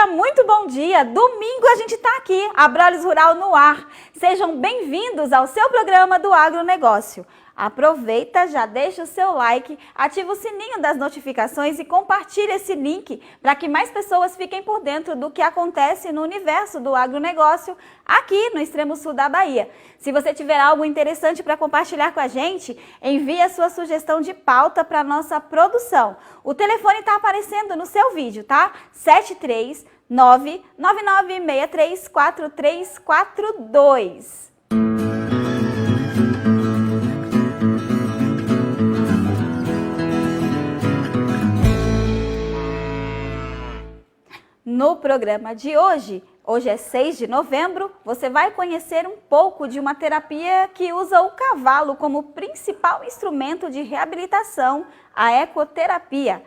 muito bom dia! Domingo a gente está aqui, Abrolhos Rural no ar. Sejam bem-vindos ao seu programa do agronegócio. Aproveita, já deixa o seu like, ativa o sininho das notificações e compartilha esse link para que mais pessoas fiquem por dentro do que acontece no universo do agronegócio aqui no extremo sul da Bahia. Se você tiver algo interessante para compartilhar com a gente, envie a sua sugestão de pauta para a nossa produção. O telefone está aparecendo no seu vídeo, tá? 739-9963-4342. No programa de hoje é 6 de novembro, você vai conhecer um pouco de uma terapia que usa o cavalo como principal instrumento de reabilitação, a ecoterapia.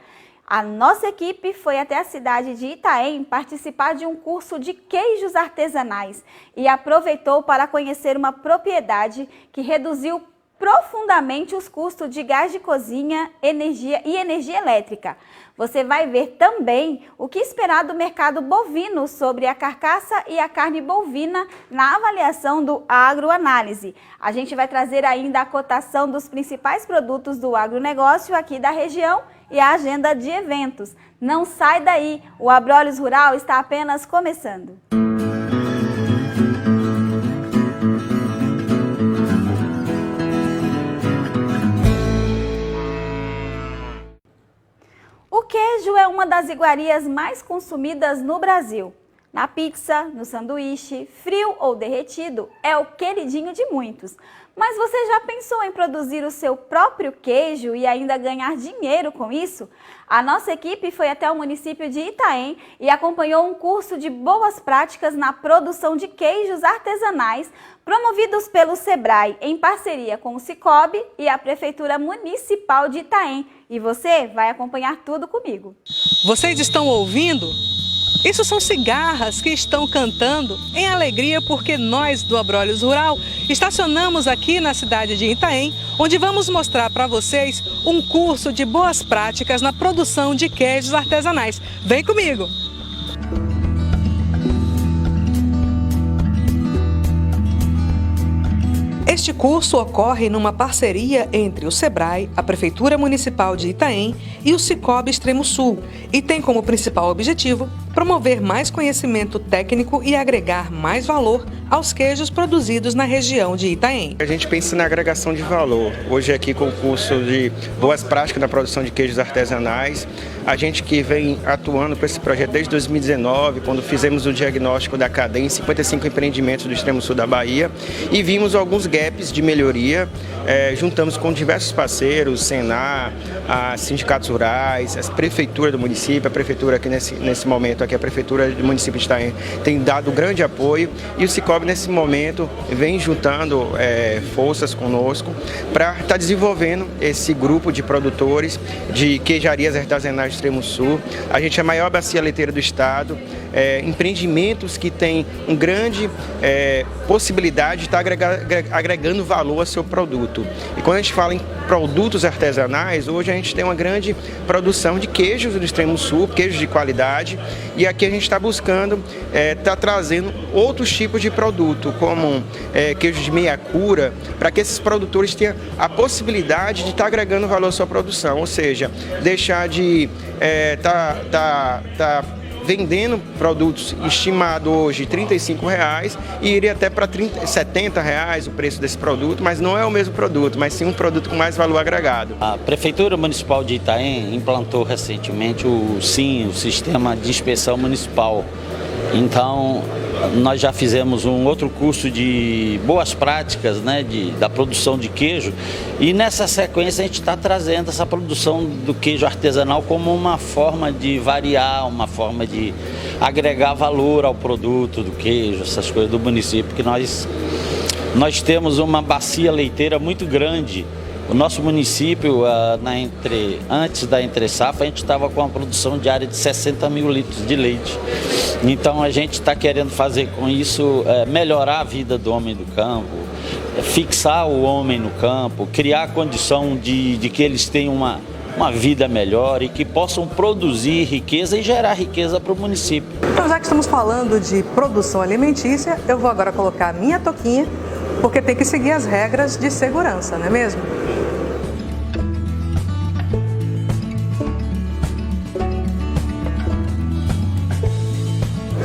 A nossa equipe foi até a cidade de Itaém participar de um curso de queijos artesanais e aproveitou para conhecer uma propriedade que reduziu profundamente os custos de gás de cozinha, energia e energia elétrica. Você vai ver também o que esperar do mercado bovino sobre a carcaça e a carne bovina na avaliação do Agroanálise. A gente vai trazer ainda a cotação dos principais produtos do agronegócio aqui da região e a agenda de eventos. Não sai daí, o Abrolhos Rural está apenas começando. O queijo é uma das iguarias mais consumidas no Brasil. Na pizza, no sanduíche, frio ou derretido, é o queridinho de muitos. Mas você já pensou em produzir o seu próprio queijo e ainda ganhar dinheiro com isso? A nossa equipe foi até o município de Itaém e acompanhou um curso de boas práticas na produção de queijos artesanais promovidos pelo Sebrae em parceria com o Sicoob e a Prefeitura Municipal de Itaém. E você vai acompanhar tudo comigo. Vocês estão ouvindo? Isso são cigarras que estão cantando em alegria porque nós do Abrolhos Rural estacionamos aqui na cidade de Itaém, onde vamos mostrar para vocês um curso de boas práticas na produção de queijos artesanais. Vem comigo! Este curso ocorre numa parceria entre o Sebrae, a Prefeitura Municipal de Itaém e o Sicoob Extremo Sul e tem como principal objetivo promover mais conhecimento técnico e agregar mais valor aos queijos produzidos na região de Itaém. A gente pensa na agregação de valor. Hoje aqui com o curso de boas práticas na produção de queijos artesanais, a gente que vem atuando com esse projeto desde 2019, quando fizemos o diagnóstico da cadeia em 55 empreendimentos do extremo sul da Bahia e vimos alguns gaps de melhoria, juntamos com diversos parceiros, Senar, sindicatos rurais, a prefeitura do município, a prefeitura aqui nesse momento, aqui a prefeitura do município de Itaém tem dado grande apoio e o Sicoob nesse momento vem juntando forças conosco para estar desenvolvendo esse grupo de produtores de queijarias artesanais do extremo sul. A gente é a maior bacia leiteira do estado, empreendimentos que têm uma grande possibilidade de estar agregando valor ao seu produto. E quando a gente fala em produtos artesanais, hoje a gente tem uma grande produção de queijos do extremo sul, queijos de qualidade, e aqui a gente está buscando, está trazendo outros tipos de produto, como queijo de meia cura, para que esses produtores tenham a possibilidade de estar agregando valor à sua produção, ou seja, deixar de vendendo produtos estimados hoje R$ 35,00 e iria até para R$ 70,00 o preço desse produto, mas não é o mesmo produto, mas sim um produto com mais valor agregado. A Prefeitura Municipal de Itaém implantou recentemente o SIM, o Sistema de Inspeção Municipal. Então, nós já fizemos um outro curso de boas práticas, né, da produção de queijo, e nessa sequência a gente está trazendo essa produção do queijo artesanal como uma forma de variar, uma forma de agregar valor ao produto do queijo, essas coisas do município, que nós temos uma bacia leiteira muito grande. O nosso município, antes da entre-safra, a gente estava com uma produção diária de 60 mil litros de leite. Então a gente está querendo fazer com isso, melhorar a vida do homem do campo, fixar o homem no campo, criar a condição de que eles tenham uma vida melhor e que possam produzir riqueza e gerar riqueza para o município. Então, já que estamos falando de produção alimentícia, eu vou agora colocar a minha touquinha, porque tem que seguir as regras de segurança, não é mesmo?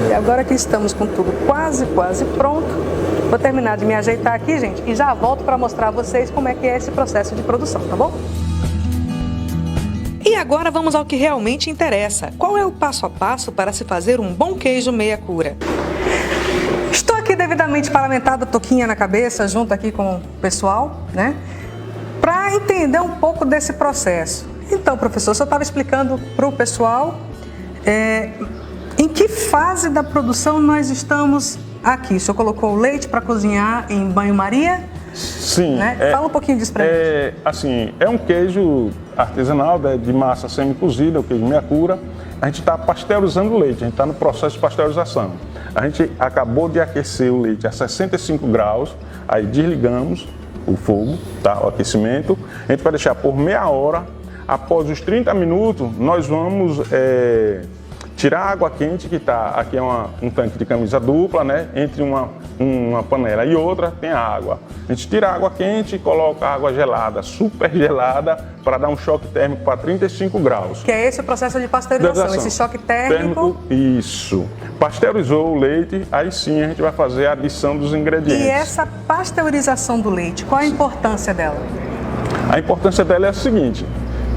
E agora que estamos com tudo quase pronto, vou terminar de me ajeitar aqui, gente, e já volto para mostrar a vocês como é que é esse processo de produção, tá bom? E agora vamos ao que realmente interessa. Qual é o passo a passo para se fazer um bom queijo meia cura? Estou aqui devidamente paramentada, touquinha na cabeça, junto aqui com o pessoal, né? Para entender um pouco desse processo. Então, professor, o senhor estava explicando para o pessoal em que fase da produção nós estamos aqui. O senhor colocou o leite para cozinhar em banho-maria? Sim. Né? Fala um pouquinho disso para gente. Assim, é um queijo artesanal, de massa semi-cozida, o queijo meia cura. A gente está pasteurizando o leite, a gente está no processo de pasteurização. A gente acabou de aquecer o leite a 65 graus, aí desligamos o fogo, tá? O aquecimento. A gente vai deixar por meia hora. Após os 30 minutos, nós vamos tirar a água quente, que está aqui, é um tanque de camisa dupla, né? Entre uma panela e outra tem a água. A gente tira a água quente e coloca a água gelada, super gelada, para dar um choque térmico para 35 graus. Que é esse o processo de pasteurização, esse choque térmico. Isso. Pasteurizou o leite, aí sim a gente vai fazer a adição dos ingredientes. E essa pasteurização do leite, qual a importância dela? A importância dela é a seguinte,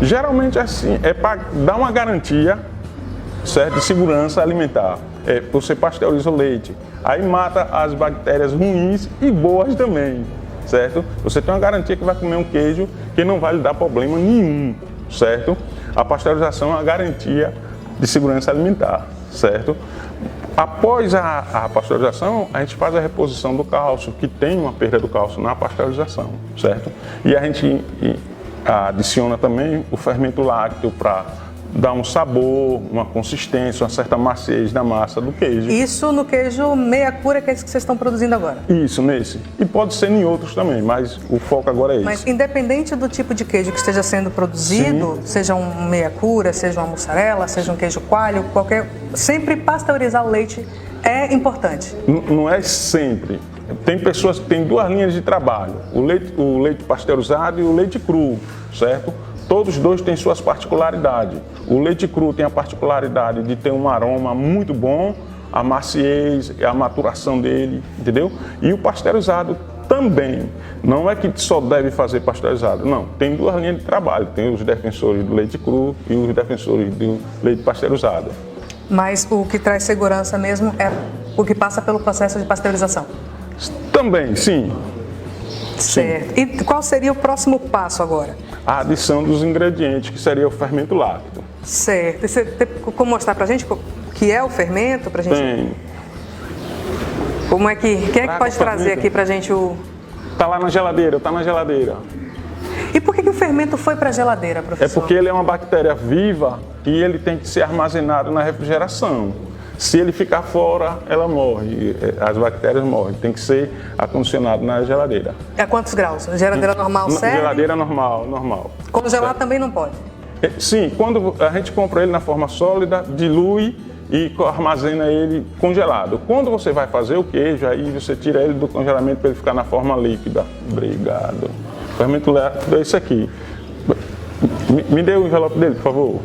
geralmente assim, é para dar uma garantia, certo, de segurança alimentar. Você pasteuriza o leite, aí mata as bactérias ruins e boas também, certo? Você tem uma garantia que vai comer um queijo que não vai lhe dar problema nenhum, certo? A pasteurização é uma garantia de segurança alimentar, certo? Após a pasteurização, a gente faz a reposição do cálcio, que tem uma perda do cálcio na pasteurização, certo? E a gente adiciona também o fermento lácteo para dar um sabor, uma consistência, uma certa maciez na massa do queijo. Isso no queijo meia cura, que é esse que vocês estão produzindo agora? Isso, nesse. E pode ser em outros também, mas o foco agora é esse. Mas independente do tipo de queijo que esteja sendo produzido, sim, seja um meia cura, seja uma mussarela, seja um queijo coalho, sempre pasteurizar o leite é importante. Não é sempre. Tem pessoas que têm duas linhas de trabalho, o leite pasteurizado e o leite cru, certo? Todos dois têm suas particularidades. O leite cru tem a particularidade de ter um aroma muito bom, a maciez, a maturação dele, entendeu? E o pasteurizado também. Não é que só deve fazer pasteurizado, não. Tem duas linhas de trabalho. Tem os defensores do leite cru e os defensores do leite pasteurizado. Mas o que traz segurança mesmo é o que passa pelo processo de pasteurização? Também, sim. Certo. Sim. E qual seria o próximo passo agora? A adição dos ingredientes, que seria o fermento lácteo. Certo. E você tem como mostrar pra gente o que é o fermento? Pra gente... Tem. Como é que... Quem é que pode trazer aqui pra gente o... Tá lá na geladeira, tá na geladeira. E por que o fermento foi pra geladeira, professor? É porque ele é uma bactéria viva e ele tem que ser armazenado na refrigeração. Se ele ficar fora, ela morre, as bactérias morrem. Tem que ser acondicionado na geladeira. É a quantos graus? Geladeira normal serve? Geladeira normal. Congelar também não pode? Sim, quando a gente compra ele na forma sólida, dilui e armazena ele congelado. Quando você vai fazer o queijo, aí você tira ele do congelamento para ele ficar na forma líquida. Obrigado. O fermento lácteo é isso aqui. Me dê o envelope dele, por favor.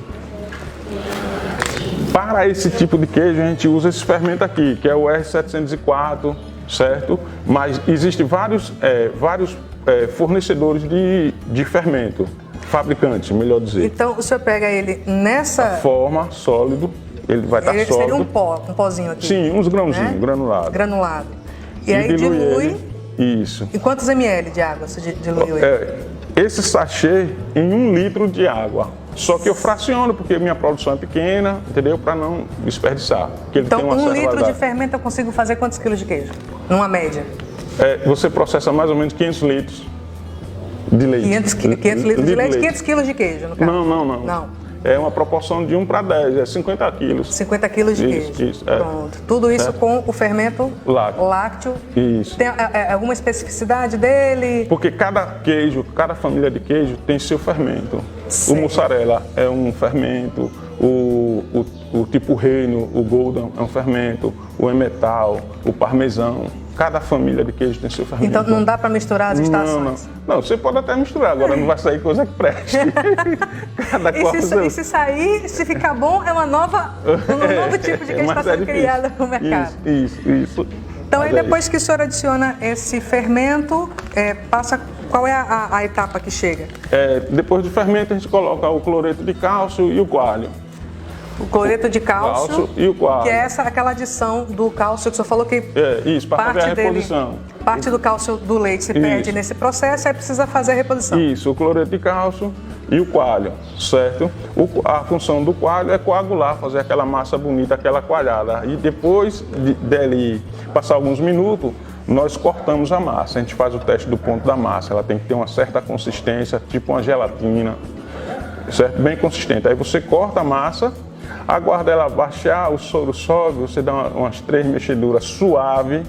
Para esse tipo de queijo, a gente usa esse fermento aqui, que é o R704, certo? Mas existem vários fornecedores de fermento, fabricantes, melhor dizer. Então, o senhor pega ele nessa... forma, sólido, ele vai estar sólido. Seria um pozinho aqui. Sim, uns grãozinhos, né? Granulado. E aí dilui... Isso. E quantos ml de água você diluiu ele? Esse sachê em 1 litro de água. Só que eu fraciono, porque minha produção é pequena, entendeu? Para não desperdiçar. Então, tem 1 litro de fermento eu consigo fazer quantos quilos de queijo? Numa média? Você processa mais ou menos 500 litros de leite. 500 litros de leite, 500 quilos de queijo, no caso? Não. é uma proporção de 1 para 10, é 50 quilos. 50 quilos de queijo. Isso, é. Pronto. Tudo isso com o fermento lácteo. Isso. Tem alguma especificidade dele? Porque cada queijo, cada família de queijo tem seu fermento. Certo. O mussarela é um fermento, o tipo reino, o golden é um fermento, o emmental, o parmesão. Cada família de queijo tem seu fermento. Então não dá para misturar as estações? Não, você pode até misturar, agora não vai sair coisa que preste. E se sair, se ficar bom, é um novo tipo de queijo que está sendo criado no mercado. Isso. Então, aí depois que o senhor adiciona esse fermento, qual é a etapa que chega? Depois do fermento, a gente coloca o cloreto de cálcio e o coalho. O cloreto de cálcio e o coalho. Que é aquela adição do cálcio que o senhor falou que isso, para fazer a reposição. Parte do cálcio do leite se perde nesse processo, aí precisa fazer a reposição. Isso, o cloreto de cálcio e o coalho, certo? A função do coalho é coagular, fazer aquela massa bonita, aquela coalhada. E depois dele passar alguns minutos, nós cortamos a massa. A gente faz o teste do ponto da massa, ela tem que ter uma certa consistência, tipo uma gelatina, certo? Bem consistente. Aí você corta a massa, aguarda ela baixar, o soro sobe, você dá umas 3 mexeduras suave,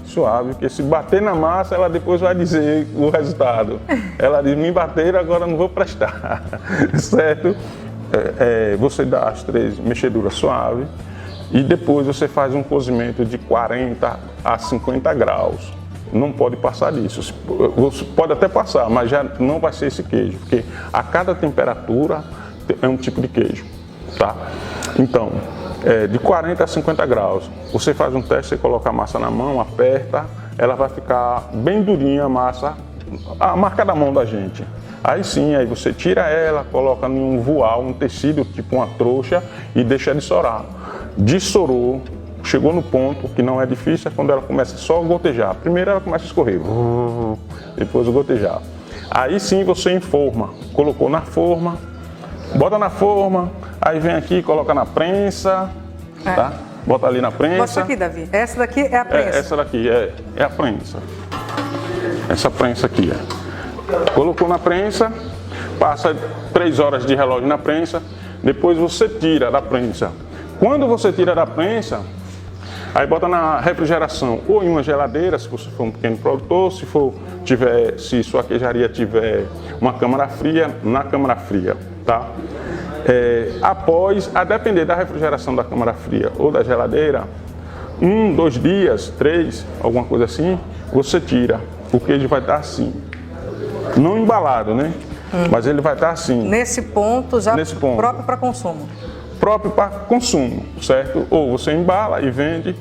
porque se bater na massa, ela depois vai dizer o resultado. Ela diz, me bateram, agora não vou prestar, certo? Você dá as 3 mexeduras suaves e depois você faz um cozimento de 40 a 50 graus. Não pode passar disso. Você pode até passar, mas já não vai ser esse queijo, porque a cada temperatura é um tipo de queijo, tá? Então, de 40 a 50 graus, você faz um teste, você coloca a massa na mão, aperta, ela vai ficar bem durinha a massa, a marca da mão da gente. Aí sim, aí você tira ela, coloca em um voal, um tecido, tipo uma trouxa, e deixa dessorar. Dessorou, chegou no ponto, que não é difícil, é quando ela começa só a gotejar. Primeiro ela começa a escorrer, depois gotejar. Aí sim você enforma, colocou na forma, bota na forma, aí vem aqui e coloca na prensa, tá? Bota ali na prensa. Mostra aqui, Davi. Essa daqui é a prensa. Essa daqui é a prensa. Essa prensa aqui, Colocou na prensa, passa 3 horas de relógio na prensa, depois você tira da prensa. Quando você tira da prensa, aí bota na refrigeração, ou em uma geladeira, se você for um pequeno produtor, se sua queijaria tiver uma câmara fria, na câmara fria, tá? A depender da refrigeração da câmara fria ou da geladeira, 1, 2 dias, 3, alguma coisa assim, você tira. O queijo vai estar assim. Não embalado, né? Mas ele vai estar assim. Nesse ponto, próprio para consumo. Próprio para consumo, certo? Ou você embala e vende.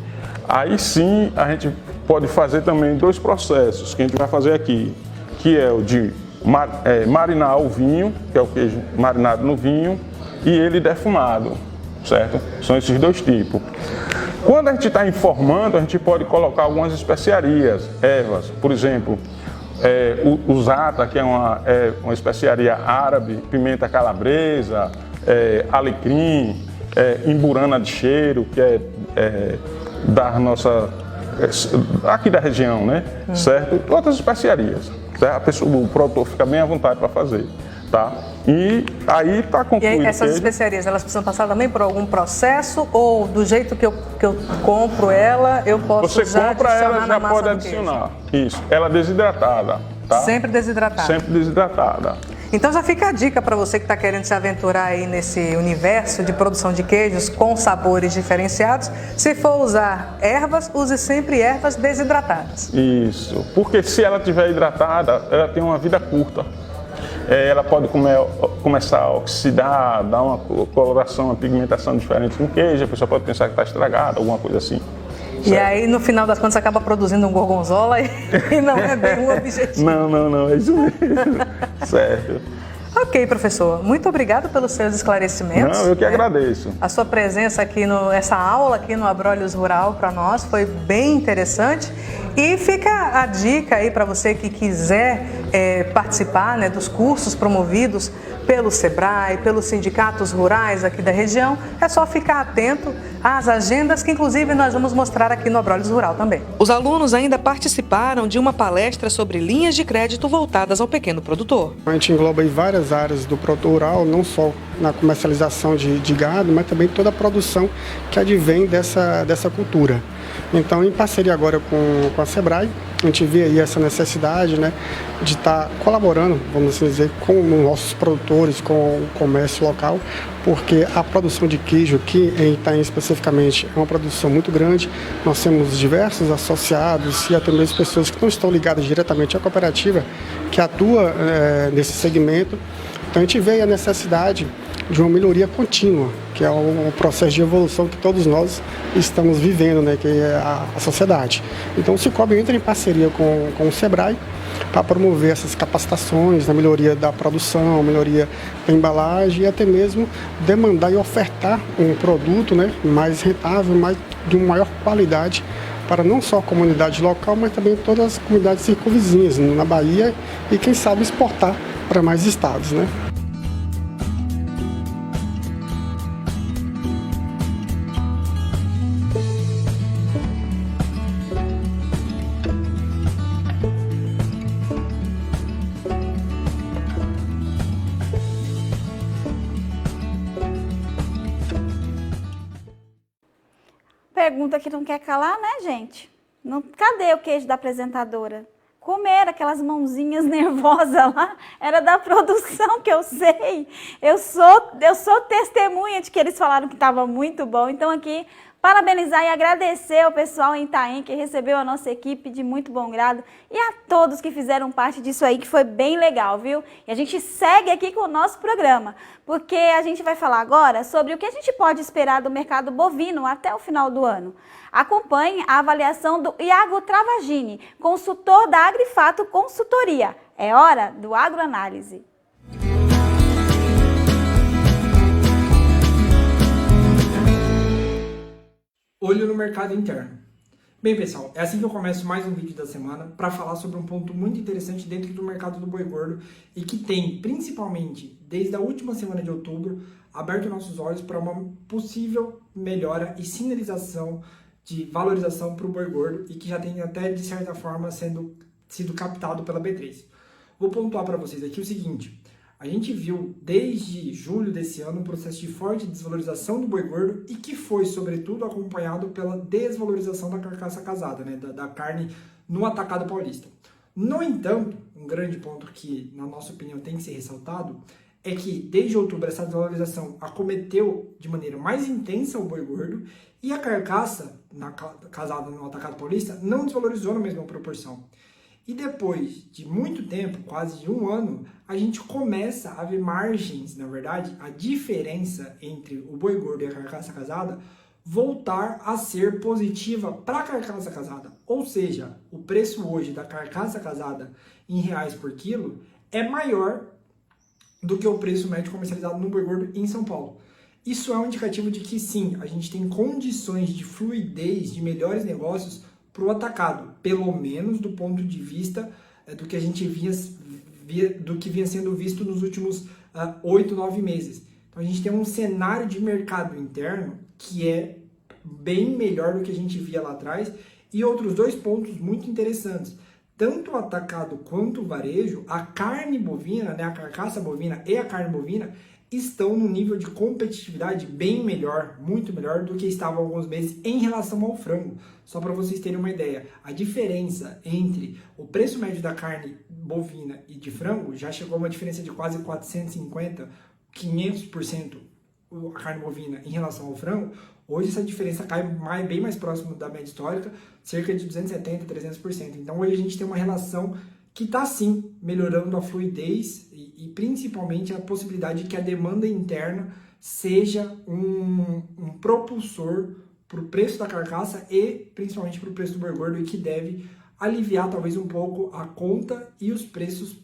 Aí sim, a gente pode fazer também 2 processos que a gente vai fazer aqui, que é o de marinar o vinho, que é o queijo marinado no vinho, e ele defumado, certo? São esses 2 tipos. Quando a gente está informando, a gente pode colocar algumas especiarias, ervas, por exemplo, o zata, que é uma especiaria árabe, pimenta calabresa, alecrim, imburana de cheiro, que é da nossa, aqui da região, né? Certo? Outras especiarias. Certo? O produtor fica bem à vontade para fazer, tá? E aí está concluído. E aí, essas especiarias, elas precisam passar também por algum processo ou do jeito que eu compro ela, eu posso Você compra ela, já pode adicionar. Isso, ela desidratada, tá? Sempre desidratada. Sempre desidratada. Então já fica a dica para você que está querendo se aventurar aí nesse universo de produção de queijos com sabores diferenciados. Se for usar ervas, use sempre ervas desidratadas. Isso, porque se ela estiver hidratada, ela tem uma vida curta. Ela pode começar a oxidar, dar uma coloração, uma pigmentação diferente no queijo, a pessoa pode pensar que está estragada, alguma coisa assim. Certo? E aí, no final das contas, acaba produzindo um gorgonzola e não é bem o objetivo. Não, é isso mesmo. Certo. Ok, professor. Muito obrigado pelos seus esclarecimentos. Não, eu que agradeço. A sua presença aqui, essa aula aqui no Abrolhos Rural para nós foi bem interessante. E fica a dica aí para você que quiser participar, né, dos cursos promovidos pelo SEBRAE, pelos sindicatos rurais aqui da região. É só ficar atento às agendas que inclusive nós vamos mostrar aqui no Abrolhos Rural também. Os alunos ainda participaram de uma palestra sobre linhas de crédito voltadas ao pequeno produtor. A gente engloba aí várias áreas do produtor rural, não só na comercialização de gado, mas também toda a produção que advém dessa cultura. Então, em parceria agora com a SEBRAE, a gente vê aí essa necessidade, né, de estar colaborando, vamos assim dizer, com os nossos produtores, com o comércio local, porque a produção de queijo aqui em Itaém especificamente é uma produção muito grande. Nós temos diversos associados e até mesmo pessoas que não estão ligadas diretamente à cooperativa que atua nesse segmento. Então, a gente vê a necessidade de uma melhoria contínua, que é o processo de evolução que todos nós estamos vivendo, né, que é a sociedade. Então o Cicobi entra em parceria com o SEBRAE para promover essas capacitações, na melhoria da produção, melhoria da embalagem e até mesmo demandar e ofertar um produto, né, mais rentável, mais, de uma maior qualidade para não só a comunidade local, mas também todas as comunidades circunvizinhas na Bahia e quem sabe exportar para mais estados, né? Pergunta que não quer calar, né, gente? Cadê o queijo da apresentadora? Comer aquelas mãozinhas nervosas lá, era da produção, que eu sei. Eu sou testemunha de que eles falaram que estava muito bom. Então aqui, parabenizar e agradecer ao pessoal em Itaém que recebeu a nossa equipe de muito bom grado e a todos que fizeram parte disso aí, que foi bem legal, viu? E a gente segue aqui com o nosso programa, porque a gente vai falar agora sobre o que a gente pode esperar do mercado bovino até o final do ano. Acompanhe a avaliação do Iago Travagini, consultor da Agrifato Consultoria. É hora do Agroanálise. Olho no mercado interno. Bem, pessoal, é assim que eu começo mais um vídeo da semana para falar sobre um ponto muito interessante dentro do mercado do boi gordo e que tem, principalmente, desde a última semana de outubro, aberto nossos olhos para uma possível melhora e sinalização de valorização para o boi gordo e que já tem até, de certa forma, sido captado pela B3. Vou pontuar para vocês aqui o seguinte: a gente viu desde julho desse ano um processo de forte desvalorização do boi gordo e que foi, sobretudo, acompanhado pela desvalorização da carcaça casada, né, da carne no atacado paulista. No entanto, um grande ponto que, na nossa opinião, tem que ser ressaltado é que, desde outubro, essa desvalorização acometeu de maneira mais intensa o boi gordo e a carcaça casada no atacado paulista não desvalorizou na mesma proporção. E depois de muito tempo, quase de um ano, a gente começa a ver margens, na verdade, a diferença entre o boi gordo e a carcaça casada voltar a ser positiva para a carcaça casada. Ou seja, o preço hoje da carcaça casada em reais por quilo é maior do que o preço médio comercializado no boi gordo em São Paulo. Isso é um indicativo de que sim, a gente tem condições de fluidez, de melhores negócios para o atacado, pelo menos do ponto de vista do que a gente vinha sendo visto nos últimos 8, 9 meses. Então a gente tem um cenário de mercado interno que é bem melhor do que a gente via lá atrás e outros dois pontos muito interessantes. Tanto o atacado quanto o varejo, a carne bovina, né, a carcaça bovina e a carne bovina estão num nível de competitividade bem melhor, muito melhor do que estava há alguns meses em relação ao frango. Só para vocês terem uma ideia, a diferença entre o preço médio da carne bovina e de frango já chegou a uma diferença de quase 450, 500% a carne bovina em relação ao frango. Hoje essa diferença cai bem mais próximo da média histórica, cerca de 270%, 300%. Então hoje a gente tem uma relação que está sim melhorando a fluidez e principalmente a possibilidade de que a demanda interna seja um propulsor para o preço da carcaça e principalmente para o preço do boi gordo e que deve aliviar talvez um pouco a conta e os preços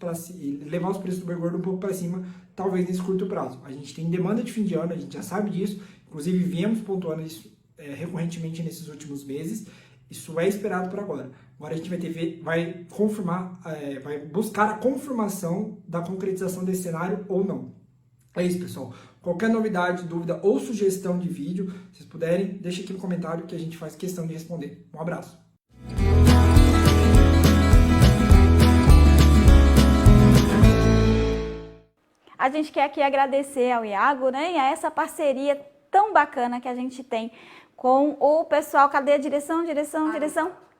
levar os preços do boi gordo um pouco para cima, talvez nesse curto prazo. A gente tem demanda de fim de ano, a gente já sabe disso, inclusive viemos pontuando isso recorrentemente nesses últimos meses. Isso é esperado por agora. Agora a gente vai buscar a confirmação da concretização desse cenário ou não. É isso, pessoal. Qualquer novidade, dúvida ou sugestão de vídeo, se vocês puderem, deixa aqui no comentário que a gente faz questão de responder. Um abraço. A gente quer aqui agradecer ao Iago, né, e a essa parceria tão bacana que a gente tem com o pessoal. Cadê a direção?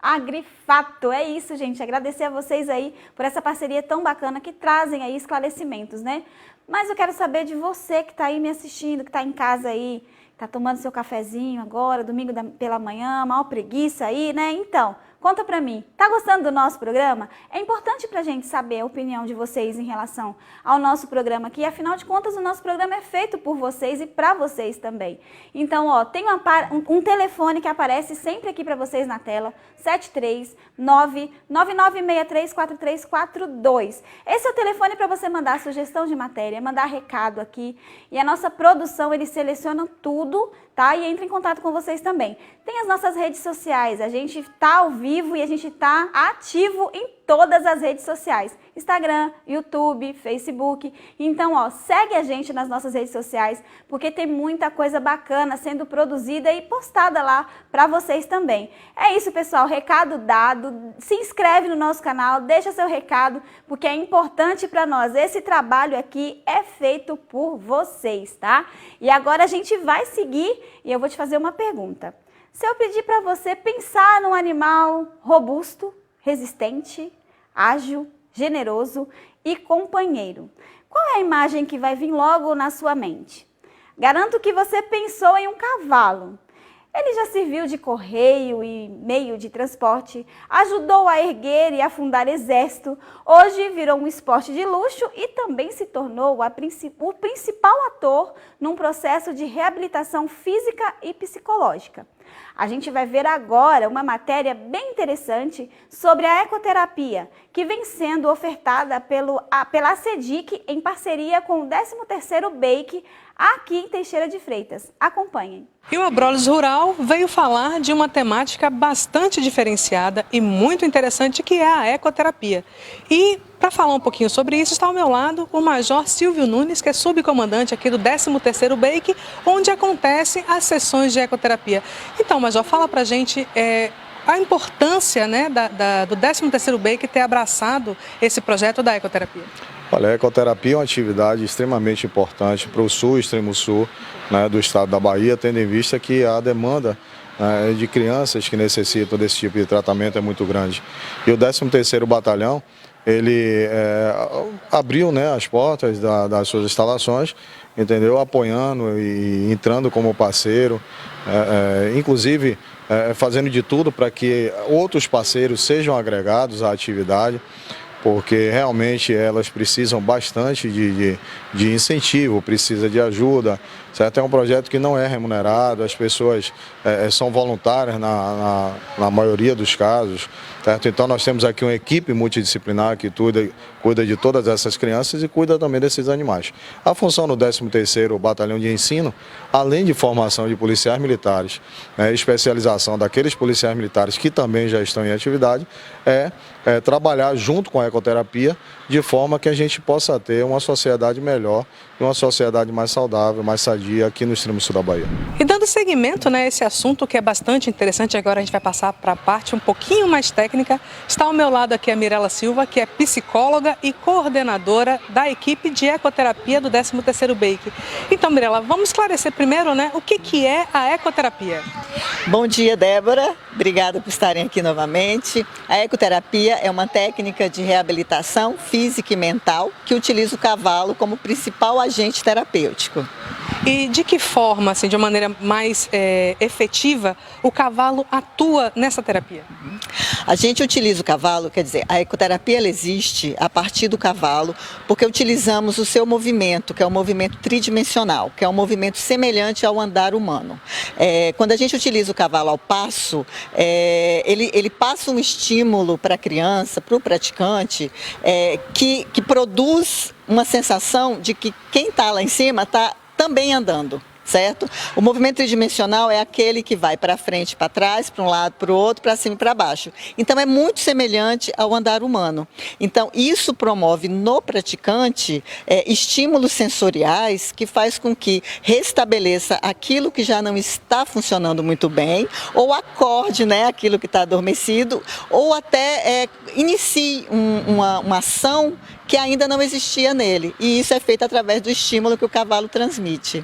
Agrifato. É isso, gente. Agradecer a vocês aí por essa parceria tão bacana que trazem aí esclarecimentos, né? Mas eu quero saber de você que está aí me assistindo, que está em casa aí, está tomando seu cafezinho agora, domingo pela manhã, maior preguiça aí, né? Então, conta pra mim, tá gostando do nosso programa? É importante pra gente saber a opinião de vocês em relação ao nosso programa aqui, afinal de contas o nosso programa é feito por vocês e pra vocês também. Então, ó, tem um telefone que aparece sempre aqui pra vocês na tela, 739-9963-4342. Esse é o telefone para você mandar sugestão de matéria, mandar recado aqui, e a nossa produção, eles selecionam tudo, tá? E entra em contato com vocês também. Tem as nossas redes sociais, a gente tá ao vivo e a gente tá ativo em todas as redes sociais. Instagram, YouTube, Facebook. Então, ó, segue a gente nas nossas redes sociais, porque tem muita coisa bacana sendo produzida e postada lá para vocês também. É isso, pessoal, recado dado. Se inscreve no nosso canal, deixa seu recado, porque é importante para nós. Esse trabalho aqui é feito por vocês, tá? E agora a gente vai seguir e eu vou te fazer uma pergunta. Se eu pedir para você pensar num animal robusto, resistente, ágil, generoso e companheiro, qual é a imagem que vai vir logo na sua mente? Garanto que você pensou em um cavalo. Ele já serviu de correio e meio de transporte, ajudou a erguer e afundar exército, hoje virou um esporte de luxo e também se tornou o principal ator num processo de reabilitação física e psicológica. A gente vai ver agora uma matéria bem interessante sobre a ecoterapia, que vem sendo ofertada pela ACEDIC em parceria com o 13º BAKE aqui em Teixeira de Freitas. Acompanhem. E o Abrolhos Rural veio falar de uma temática bastante diferenciada e muito interessante, que é a ecoterapia. E para falar um pouquinho sobre isso, está ao meu lado o Major Silvio Nunes, que é subcomandante aqui do 13º BAKE, onde acontecem as sessões de ecoterapia. Então, Major, fala pra gente a importância, né, do 13º BAKE ter abraçado esse projeto da ecoterapia. Olha, a ecoterapia é uma atividade extremamente importante para o sul, extremo sul, né, do estado da Bahia, tendo em vista que a demanda de crianças que necessitam desse tipo de tratamento é muito grande. E o 13º Batalhão, ele abriu, né, as portas das suas instalações, entendeu? Apoiando e entrando como parceiro, inclusive fazendo de tudo para que outros parceiros sejam agregados à atividade, porque realmente elas precisam bastante de incentivo, precisa de ajuda, certo? É um projeto que não é remunerado, as pessoas são voluntárias na maioria dos casos, certo? Então nós temos aqui uma equipe multidisciplinar que cuida de todas essas crianças e cuida também desses animais. A função do 13º Batalhão de Ensino, além de formação de policiais militares, especialização daqueles policiais militares que também já estão em atividade, é trabalhar junto com a ecoterapia de forma que a gente possa ter uma sociedade melhor e uma sociedade mais saudável, mais sadia aqui no extremo sul da Bahia. E dando seguimento, né, a esse assunto que é bastante interessante, agora a gente vai passar para a parte um pouquinho mais técnica. Está ao meu lado aqui a Mirela Silva, que é psicóloga e coordenadora da equipe de ecoterapia do 13º BAKE. Então, Mirela, vamos esclarecer primeiro, né, o que é a ecoterapia? Bom dia, Débora. Obrigada por estarem aqui novamente. A ecoterapia é uma técnica de reabilitação física e mental que utiliza o cavalo como principal agente terapêutico. E de que forma, assim, de uma maneira mais efetiva, o cavalo atua nessa terapia? A gente utiliza o cavalo, quer dizer, a ecoterapia ela existe a partir do cavalo, porque utilizamos o seu movimento, que é um movimento tridimensional, que é um movimento semelhante ao andar humano. Quando a gente utiliza o cavalo ao passo, ele passa um estímulo para a criança, para o praticante, que produz uma sensação de que quem está lá em cima está também andando, certo? O movimento tridimensional é aquele que vai para frente, para trás, para um lado, para o outro, para cima e para baixo. Então, é muito semelhante ao andar humano. Então, isso promove no praticante estímulos sensoriais que faz com que restabeleça aquilo que já não está funcionando muito bem, ou acorde, né, aquilo que está adormecido, ou até inicie uma ação que ainda não existia nele. E isso é feito através do estímulo que o cavalo transmite.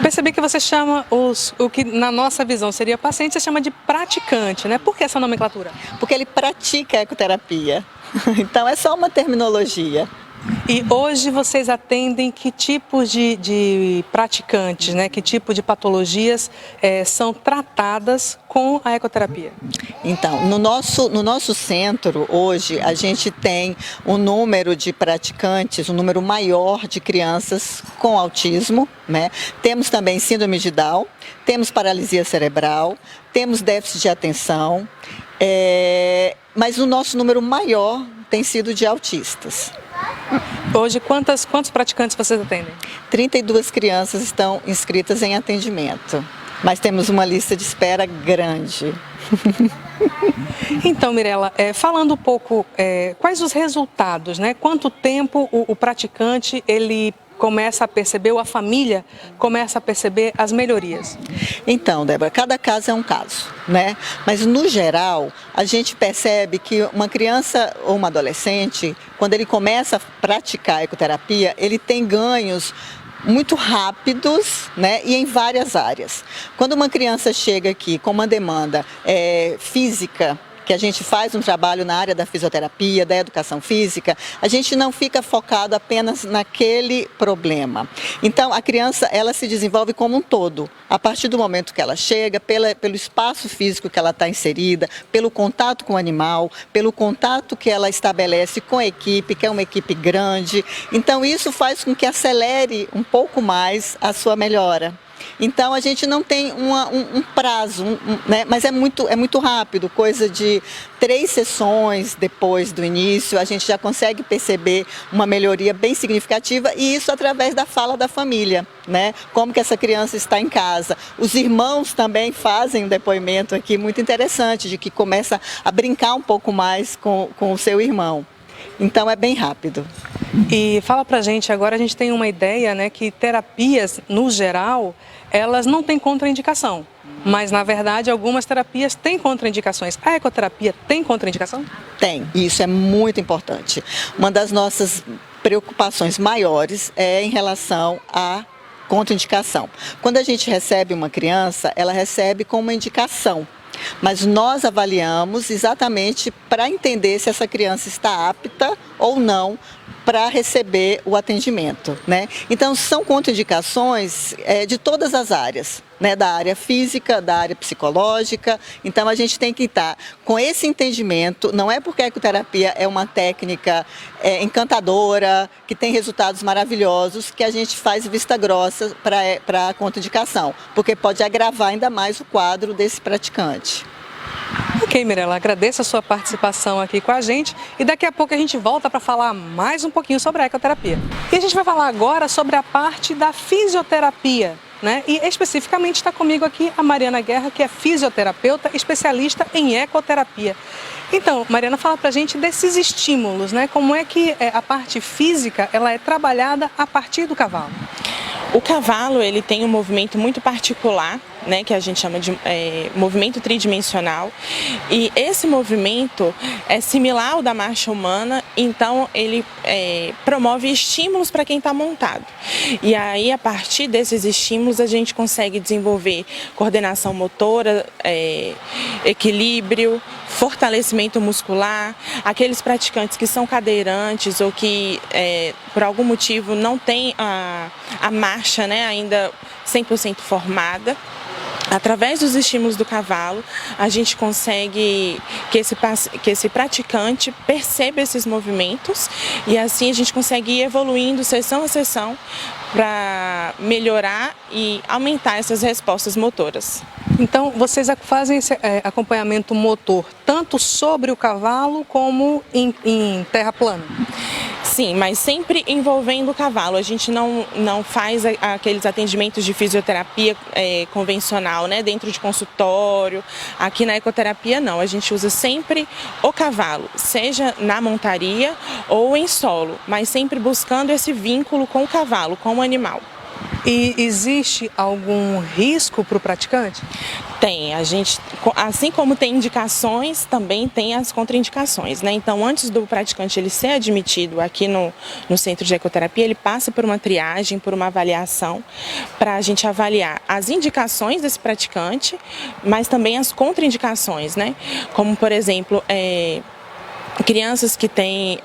Percebi que você chama o que na nossa visão seria paciente, você chama de praticante, né? Por que essa nomenclatura? Porque ele pratica a ecoterapia. Então é só uma terminologia. E hoje vocês atendem que tipo de praticantes, né? Que tipo de patologias são tratadas com a ecoterapia? Então, no nosso centro, hoje, a gente tem um número de praticantes, um número maior de crianças com autismo, né? Temos também síndrome de Down, temos paralisia cerebral, temos déficit de atenção, mas o nosso número maior tem sido de autistas. Hoje, quantos praticantes vocês atendem? 32 crianças estão inscritas em atendimento, mas temos uma lista de espera grande. Então, Mirela, falando um pouco, quais os resultados, né? Quanto tempo o praticante ele começa a perceber, ou a família começa a perceber as melhorias? Então, Débora, cada caso é um caso, né? Mas, no geral, a gente percebe que uma criança ou uma adolescente, quando ele começa a praticar a ecoterapia, ele tem ganhos muito rápidos, né, e em várias áreas. Quando uma criança chega aqui com uma demanda física, que a gente faz um trabalho na área da fisioterapia, da educação física, a gente não fica focado apenas naquele problema. Então, a criança, ela se desenvolve como um todo. A partir do momento que ela chega, pelo espaço físico que ela está inserida, pelo contato com o animal, pelo contato que ela estabelece com a equipe, que é uma equipe grande. Então, isso faz com que acelere um pouco mais a sua melhora. Então, a gente não tem um prazo, né? Mas é muito rápido, coisa de 3 sessões depois do início, a gente já consegue perceber uma melhoria bem significativa, e isso através da fala da família, né? Como que essa criança está em casa. Os irmãos também fazem um depoimento aqui muito interessante, de que começa a brincar um pouco mais com o seu irmão. Então, é bem rápido. E fala pra gente, agora a gente tem uma ideia, né, que terapias, no geral, elas não têm contraindicação. Mas, na verdade, algumas terapias têm contraindicações. A ecoterapia tem contraindicação? Tem, e isso é muito importante. Uma das nossas preocupações maiores é em relação à contraindicação. Quando a gente recebe uma criança, ela recebe com uma indicação. Mas nós avaliamos exatamente para entender se essa criança está apta ou não para receber o atendimento, né? Então, são contraindicações de todas as áreas, né? Da área física, da área psicológica. Então, a gente tem que estar com esse entendimento. Não é porque a ecoterapia é uma técnica encantadora, que tem resultados maravilhosos, que a gente faz vista grossa para a contraindicação, porque pode agravar ainda mais o quadro desse praticante. Ok, Mirela, agradeço a sua participação aqui com a gente e daqui a pouco a gente volta para falar mais um pouquinho sobre a ecoterapia. E a gente vai falar agora sobre a parte da fisioterapia, né? E especificamente está comigo aqui a Mariana Guerra, que é fisioterapeuta especialista em ecoterapia. Então, Mariana, fala pra gente desses estímulos, né? Como é que a parte física ela é trabalhada a partir do cavalo? O cavalo, ele tem um movimento muito particular, né, que a gente chama de movimento tridimensional, e esse movimento é similar ao da marcha humana, então ele promove estímulos para quem está montado. E aí, a partir desses estímulos, a gente consegue desenvolver coordenação motora, equilíbrio, fortalecimento muscular. Aqueles praticantes que são cadeirantes ou que, por algum motivo, não têm a marcha, né, ainda 100% formada, através dos estímulos do cavalo, a gente consegue que esse praticante perceba esses movimentos e assim a gente consegue ir evoluindo sessão a sessão para melhorar e aumentar essas respostas motoras. Então, vocês fazem esse acompanhamento motor tanto sobre o cavalo como em terra plana? Sim, mas sempre envolvendo o cavalo. A gente não faz aqueles atendimentos de fisioterapia convencional, né, dentro de consultório. Aqui na ecoterapia não, a gente usa sempre o cavalo, seja na montaria ou em solo, mas sempre buscando esse vínculo com o cavalo, com o animal. E existe algum risco para o praticante? Tem, assim como tem indicações, também tem as contraindicações, né? Então, antes do praticante ele ser admitido aqui no centro de ecoterapia, ele passa por uma triagem, por uma avaliação, para a gente avaliar as indicações desse praticante, mas também as contraindicações, né? Como, por exemplo, crianças que têm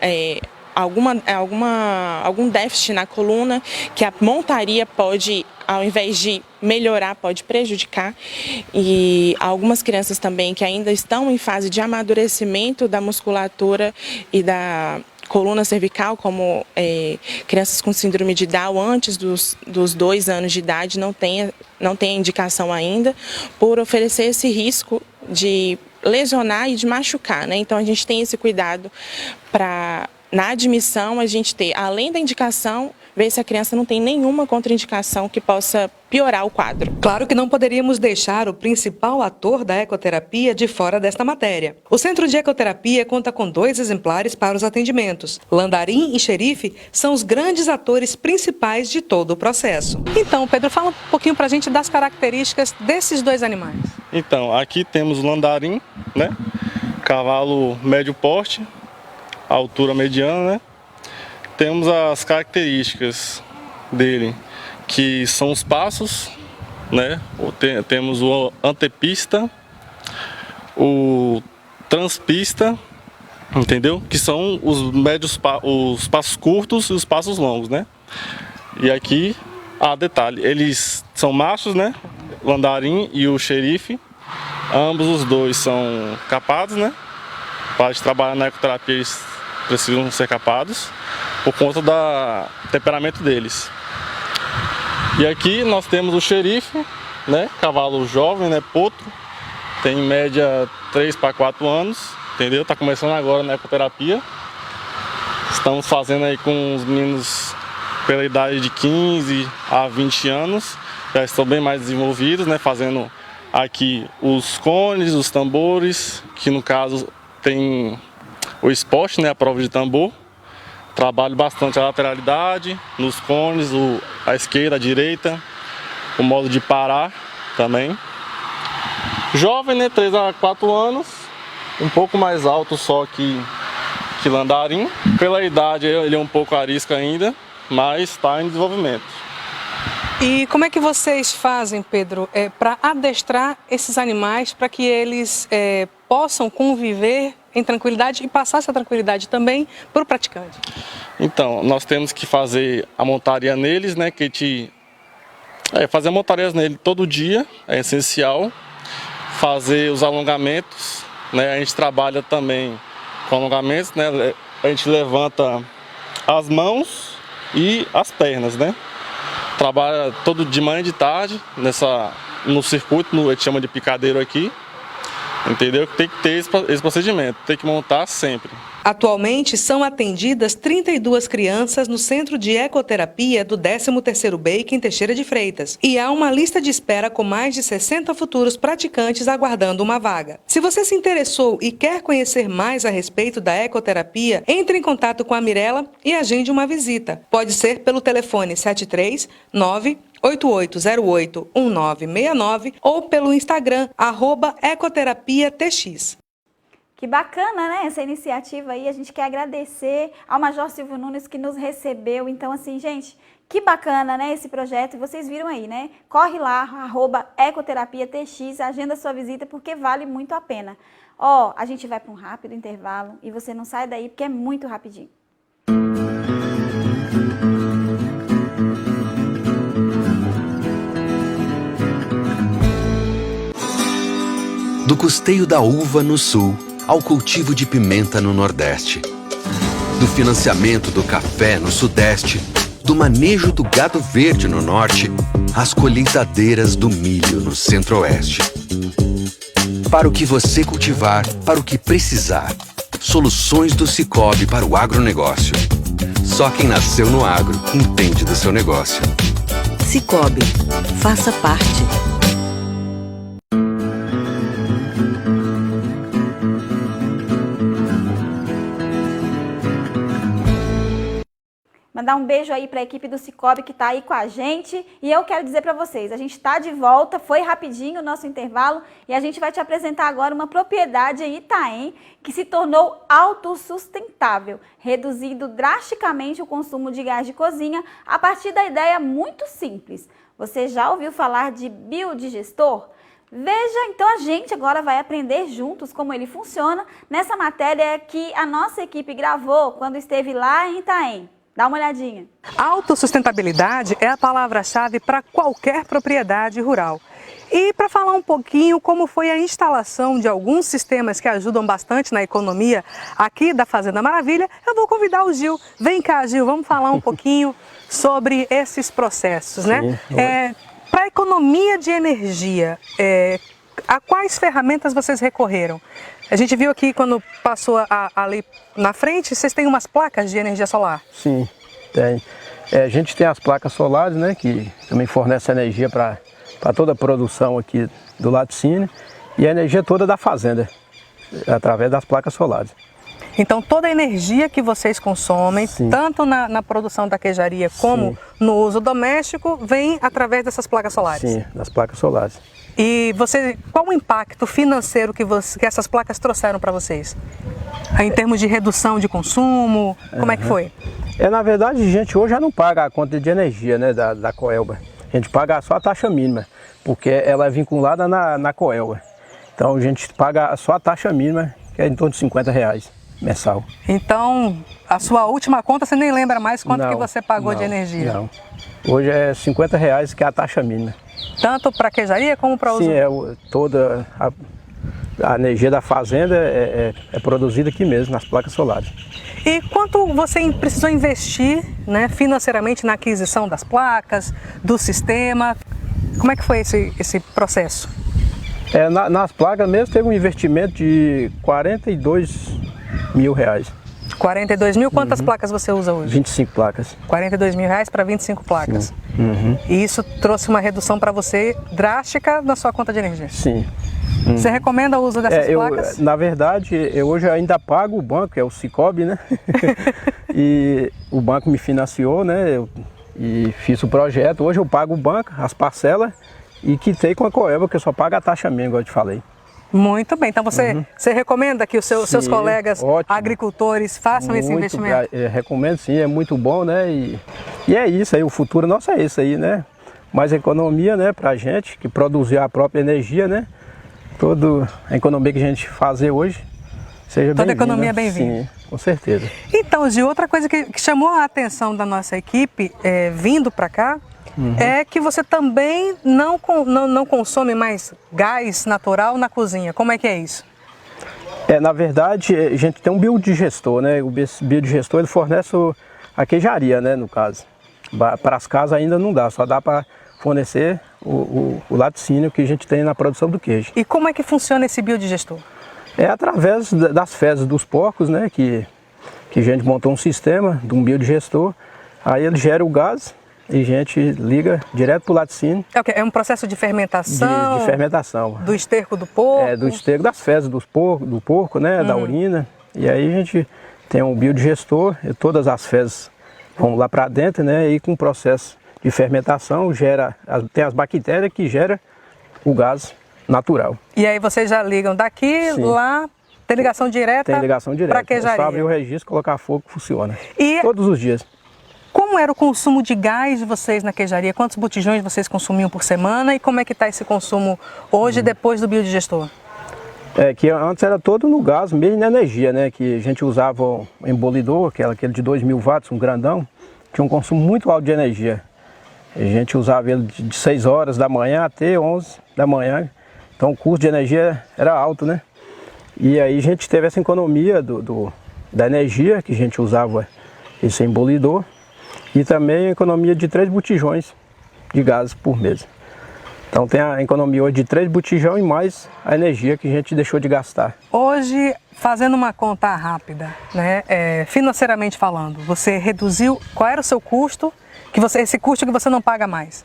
algum déficit na coluna, que a montaria pode, ao invés de melhorar, pode prejudicar. E algumas crianças também que ainda estão em fase de amadurecimento da musculatura e da coluna cervical, como crianças com síndrome de Down antes dos 2 anos de idade, não tem indicação ainda, por oferecer esse risco de lesionar e de machucar, né? Então a gente tem esse cuidado para, na admissão, a gente ter, além da indicação, ver se a criança não tem nenhuma contraindicação que possa piorar o quadro. Claro que não poderíamos deixar o principal ator da ecoterapia de fora desta matéria. O Centro de Ecoterapia conta com 2 exemplares para os atendimentos. Landarim e Xerife são os grandes atores principais de todo o processo. Então, Pedro, fala um pouquinho para a gente das características desses 2 animais. Então, aqui temos o Landarim, né? Cavalo médio porte, altura mediana, né? Temos as características dele, que são os passos, né? Temos o antepista, o transpista, entendeu? Que são os médios, os passos curtos e os passos longos, né? E aqui, detalhe, eles são machos, né? O Landarim e o Xerife, ambos os 2 são capados, né? Para trabalhar na ecoterapia eles precisam ser capados, por conta do temperamento deles. E aqui nós temos o Xerife, né? Cavalo jovem, né? Potro, tem em média 3 para 4 anos, entendeu? Está começando agora na ecoterapia. Estamos fazendo aí com os meninos pela idade de 15 a 20 anos, já estão bem mais desenvolvidos, né? Fazendo aqui os cones, os tambores, que no caso tem o esporte, né? A prova de tambor. Trabalho bastante a lateralidade, nos cones, a esquerda, a direita, o modo de parar também. Jovem, né, 3 a 4 anos, um pouco mais alto só que Landarim. Pela idade ele é um pouco arisco ainda, mas está em desenvolvimento. E como é que vocês fazem, Pedro, para adestrar esses animais para que eles possam conviver em tranquilidade e passar essa tranquilidade também para o praticante? Então, nós temos que fazer a montaria neles, né? Fazer montarias nele todo dia é essencial. Fazer os alongamentos, né? A gente trabalha também com alongamentos, né? A gente levanta as mãos e as pernas, né? Trabalha todo de manhã e de tarde no circuito, a gente chama de picadeiro aqui. Entendeu? Tem que ter esse procedimento, tem que montar sempre. Atualmente são atendidas 32 crianças no Centro de Ecoterapia do 13º BEIC em Teixeira de Freitas. E há uma lista de espera com mais de 60 futuros praticantes aguardando uma vaga. Se você se interessou e quer conhecer mais a respeito da ecoterapia, entre em contato com a Mirella e agende uma visita. Pode ser pelo telefone 739-8808-1969 ou pelo Instagram, @ecoterapiatx. Que bacana, né? Essa iniciativa aí. A gente quer agradecer ao Major Silvio Nunes que nos recebeu. Então, assim, gente, que bacana, né? Esse projeto. E vocês viram aí, né? Corre lá, @ecoterapiatx, agenda sua visita porque vale muito a pena. A gente vai para um rápido intervalo e você não sai daí porque é muito rapidinho. Do custeio da uva no sul ao cultivo de pimenta no Nordeste, do financiamento do café no Sudeste, do manejo do gado verde no Norte, às colheitadeiras do milho no Centro-Oeste. Para o que você cultivar, para o que precisar, soluções do Sicoob para o agronegócio. Só quem nasceu no agro entende do seu negócio. Sicoob, faça parte. Mandar um beijo aí para a equipe do Sicoob que está aí com a gente. E eu quero dizer para vocês, a gente está de volta, foi rapidinho o nosso intervalo e a gente vai te apresentar agora uma propriedade em Itaém que se tornou autossustentável, reduzindo drasticamente o consumo de gás de cozinha a partir da ideia muito simples. Você já ouviu falar de biodigestor? Veja, então a gente agora vai aprender juntos como ele funciona nessa matéria que a nossa equipe gravou quando esteve lá em Itaém. Dá uma olhadinha. Autossustentabilidade é a palavra-chave para qualquer propriedade rural. E para falar um pouquinho como foi a instalação de alguns sistemas que ajudam bastante na economia aqui da Fazenda Maravilha, eu vou convidar o Gil. Vem cá, Gil, vamos falar um pouquinho sobre esses processos, né? Para a economia de energia, a quais ferramentas vocês recorreram? A gente viu aqui quando passou ali na frente, vocês têm umas placas de energia solar? Sim, tem. A gente tem as placas solares, né, que também fornecem energia para toda a produção aqui do laticínio e a energia toda da fazenda, através das placas solares. Então toda a energia que vocês consomem, tanto na produção da queijaria como no uso doméstico, vem através dessas placas solares? Sim, das placas solares. E qual o impacto financeiro que essas placas trouxeram para vocês? Em termos de redução de consumo, como é que foi? Na verdade, a gente hoje já não paga a conta de energia, né, da Coelba. A gente paga só a taxa mínima, porque ela é vinculada na Coelba. Então a gente paga só a taxa mínima, que é em torno de R$50 mensal. Então, a sua última conta, você nem lembra mais quanto que você pagou de energia? Não. Hoje é R$50, que é a taxa mínima. Tanto para queijaria como para uso? Sim, toda a energia da fazenda é produzida aqui mesmo, nas placas solares. E quanto você precisou investir, né, financeiramente na aquisição das placas, do sistema? Como é que foi esse processo? Nas placas mesmo teve um investimento de R$42 mil. 42 mil? Quantas placas você usa hoje? 25 placas. 42 mil reais para 25 placas. E isso trouxe uma redução para você drástica na sua conta de energia? Sim. Você recomenda o uso dessas placas? Na verdade, eu hoje ainda pago o banco, é o Sicoob, né? E o banco me financiou, né? E fiz o projeto. Hoje eu pago o banco, as parcelas, e quitei com a Coelba, que eu só pago a taxa mínima, igual eu te falei. Muito bem, então você recomenda que os seus colegas agricultores façam esse investimento? Recomendo sim, é muito bom, né? E é isso aí, o futuro nosso é esse aí, né? Mais economia, né, pra gente, que produzir a própria energia, né? Toda a economia que a gente fazer hoje, seja bem-vinda. Toda economia bem-vinda. Sim, com certeza. Então, Gil, outra coisa que chamou a atenção da nossa equipe, vindo para cá, é que você também não consome mais gás natural na cozinha. Como é que é isso? Na verdade, a gente tem um biodigestor, né? O biodigestor ele fornece a queijaria, né, no caso. Para as casas ainda não dá, só dá para fornecer o laticínio que a gente tem na produção do queijo. E como é que funciona esse biodigestor? Através das fezes dos porcos, né, que a gente montou um sistema de um biodigestor, aí ele gera o gás e a gente liga direto para o laticínio. É um processo de fermentação? De fermentação. Do esterco do porco? Do esterco das fezes do porco, né, da urina. E aí a gente tem um biodigestor e todas as fezes vão lá para dentro, né, e com o processo de fermentação tem as bactérias que geram o gás natural. E aí vocês já ligam daqui, lá, tem ligação direta? Tem ligação direta. Para queijaria. É só abrir o registro, colocar fogo, funciona. Todos os dias. Como era o consumo de gás de vocês na queijaria? Quantos botijões vocês consumiam por semana e como é que está esse consumo hoje depois do biodigestor? Que antes era todo no gás, mesmo na energia, né? Que a gente usava um embolidor, aquele de 2.000 watts, um grandão, tinha um consumo muito alto de energia. A gente usava ele de 6 horas da manhã até 11 da manhã, então o custo de energia era alto, né? E aí a gente teve essa economia da energia, que a gente usava esse embolidor, e também a economia de 3 botijões de gás por mês. Então tem a economia hoje de 3 botijão e mais a energia que a gente deixou de gastar. Hoje, fazendo uma conta rápida, né, financeiramente falando, você reduziu, qual era o seu custo, esse custo que você não paga mais?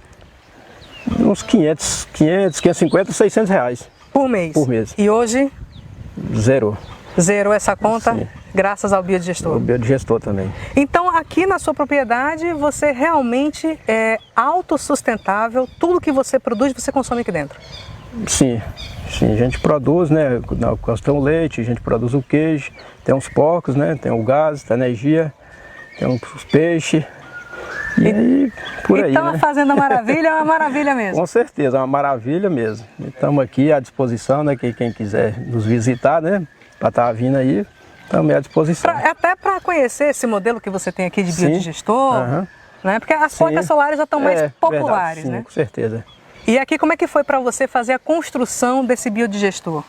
Uns 550, 600 reais. Por mês? Por mês. E hoje? Zerou. Zerou essa conta? Sim. Graças ao biodigestor? O biodigestor também. Então aqui na sua propriedade você realmente é autossustentável, tudo que você produz você consome aqui dentro? Sim, a gente produz, né, nós temos o leite, a gente produz o queijo, tem os porcos, né, tem o gás, tem a energia, tem os peixes. E aí, por aí, então né? a Fazenda Maravilha é uma maravilha mesmo? Com certeza, é uma maravilha mesmo. Estamos aqui à disposição, né, quem quiser nos visitar, né, para estar vindo aí, estamos à disposição. Até para conhecer esse modelo que você tem aqui de biodigestor, né, porque as placas solares já estão mais populares, verdade, sim, né? Com certeza. E aqui como é que foi para você fazer a construção desse biodigestor?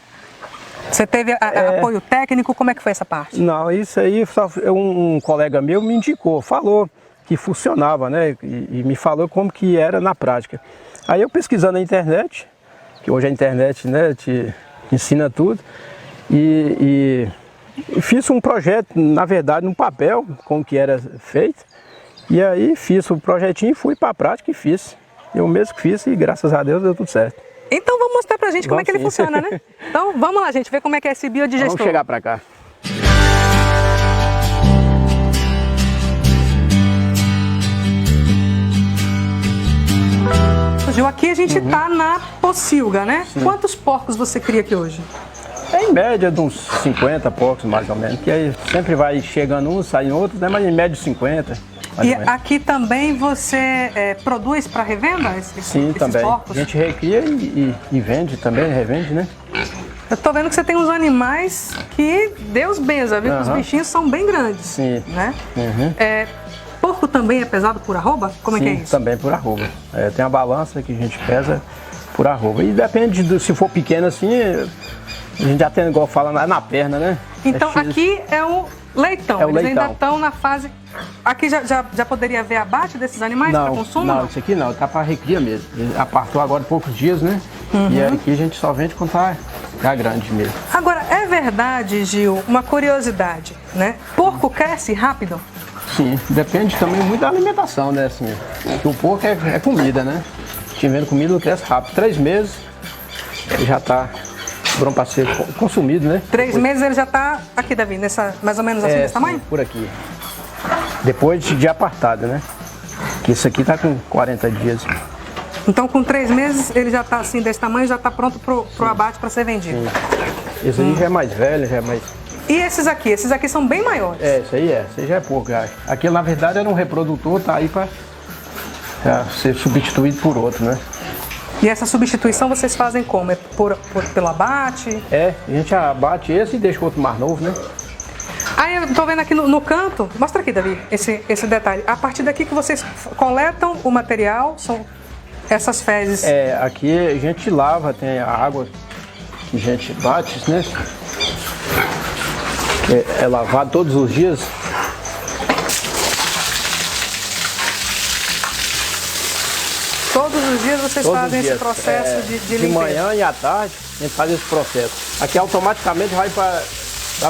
Você teve apoio técnico, como é que foi essa parte? Não, isso aí só um colega meu me indicou, falou que funcionava, né, e me falou como que era na prática. Aí eu pesquisando na internet, que hoje a internet, né, te ensina tudo, e fiz um projeto, na verdade, no papel, como que era feito, e aí fiz o projetinho, fui para a prática e fiz. Eu mesmo que fiz e graças a Deus deu tudo certo. Então vamos mostrar pra gente como é que ele funciona, né? Então vamos lá, gente, ver como é que é esse biodigestor. Vamos chegar para cá. Gil, aqui a gente tá na pocilga, né? Sim. Quantos porcos você cria aqui hoje? Em média de uns 50 porcos, mais ou menos, que aí sempre vai chegando uns, saindo outros, né? Mas em média de 50. E aqui também você produz para revenda Sim, esses também. porcos? A gente recria e vende também, revende, né? Eu tô vendo que você tem uns animais que Deus benza, viu? Os bichinhos são bem grandes. Sim. Né? Porco também é pesado por arroba? Como é que é isso? Também por arroba. Tem a balança que a gente pesa por arroba. E depende, se for pequeno assim, a gente já tem, igual fala, na perna, né? Então aqui é o leitão. É o Eles leitão. ainda estão na fase... Aqui já poderia ver abate desses animais para consumo? Não, isso aqui não, tá para recria mesmo. Apartou agora poucos dias, né? E aqui a gente só vende quando tá grande mesmo. Agora, é verdade, Gil, uma curiosidade, né? Porco cresce rápido? Sim, depende também muito da alimentação, né? Assim, porque o porco é comida, né? Tivendo comida não cresce rápido. 3 meses ele já tá pronto para ser consumido, né? 3 meses ele já tá aqui, Davi, mais ou menos assim, desse tamanho? Por aqui. Depois de apartado, né? Que isso aqui tá com 40 dias. Então com 3 meses ele já tá assim, desse tamanho, já tá pronto pro abate para ser vendido. Sim. Esse aí já é mais velho, já é mais... E esses aqui são bem maiores. Esse aí já é pouco. Aquele na verdade era um reprodutor, tá aí para ser substituído por outro, né? E essa substituição vocês fazem como? É pelo abate? A gente abate esse e deixa o outro mais novo, né? Aí eu tô vendo aqui no canto, mostra aqui, Davi, esse detalhe. A partir daqui que vocês coletam o material, são essas fezes. Aqui a gente lava, tem a água que a gente bate, né? É lavado todos os dias. Todos os dias vocês fazem esse processo de limpeza? De manhã e à tarde a gente faz esse processo. Aqui automaticamente vai para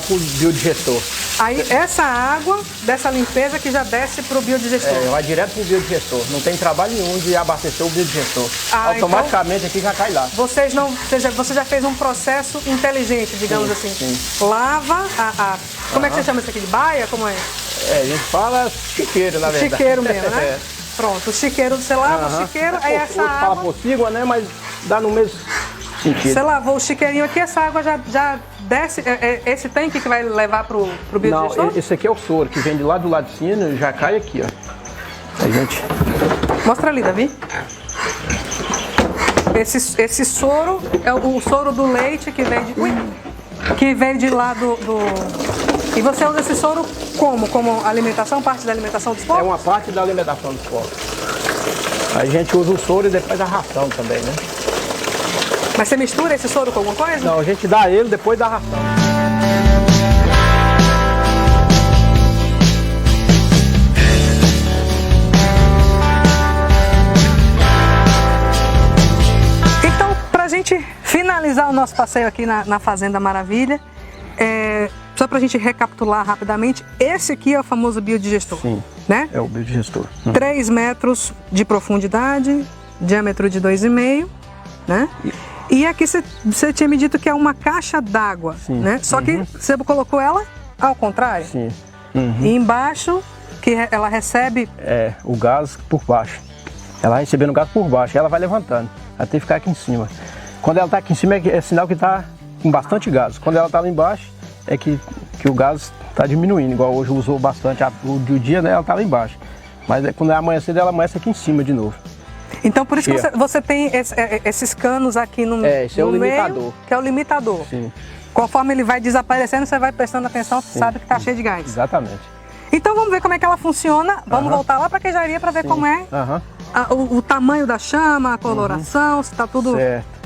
o biodigestor. Aí essa água dessa limpeza que já desce para o biodigestor? Vai direto para o biodigestor. Não tem trabalho nenhum de abastecer o biodigestor. Automaticamente então, aqui já cai lá. Você já fez um processo inteligente, digamos assim. Sim. Lava como é que você chama isso aqui? De baia? Como é? A gente fala chiqueiro, na verdade. Chiqueiro mesmo, né? Pronto, o chiqueiro, você lava o chiqueiro, aí essa água... fala pocígua, né? Mas dá no mesmo sentido. Você lavou o chiqueirinho aqui, essa água já desce... esse tanque que vai levar pro biodigestor? Não, esse aqui é o soro, que vem de lá do lado de cima e já cai aqui, ó. A gente... Mostra ali, Davi. Esse soro é o soro do leite que vem de lá do... E você usa esse soro como? Como alimentação, parte da alimentação dos porcos? É uma parte da alimentação dos porcos. A gente usa o soro e depois a ração também, né? Mas você mistura esse soro com alguma coisa? Não, a gente dá ele depois da ração. gente finalizar o nosso passeio aqui na Fazenda Maravilha, só para a gente recapitular rapidamente, esse aqui é o famoso biodigestor. Sim, né? É o biodigestor. 3 metros de profundidade, diâmetro de 2,5, né? E aqui você tinha me dito que é uma caixa d'água, né? Só que você colocou ela ao contrário. Sim. E embaixo, que ela recebe... o gás por baixo. Ela recebendo o gás por baixo, ela vai levantando, até ficar aqui em cima. Quando ela está aqui em cima é sinal que está com bastante gás. Quando ela está lá embaixo, é que o gás está diminuindo. Igual hoje usou bastante, o dia, né, ela está lá embaixo. Mas quando é amanhecer, ela amanhece aqui em cima de novo. Então por isso que você tem esses canos aqui no meio. Esse é o limitador. Que é o limitador. Sim. Conforme ele vai desaparecendo, você vai prestando atenção, sabe que está cheio de gás. Exatamente. Então vamos ver como é que ela funciona. Vamos voltar lá para a queijaria para ver como é o tamanho da chama, a coloração, se está tudo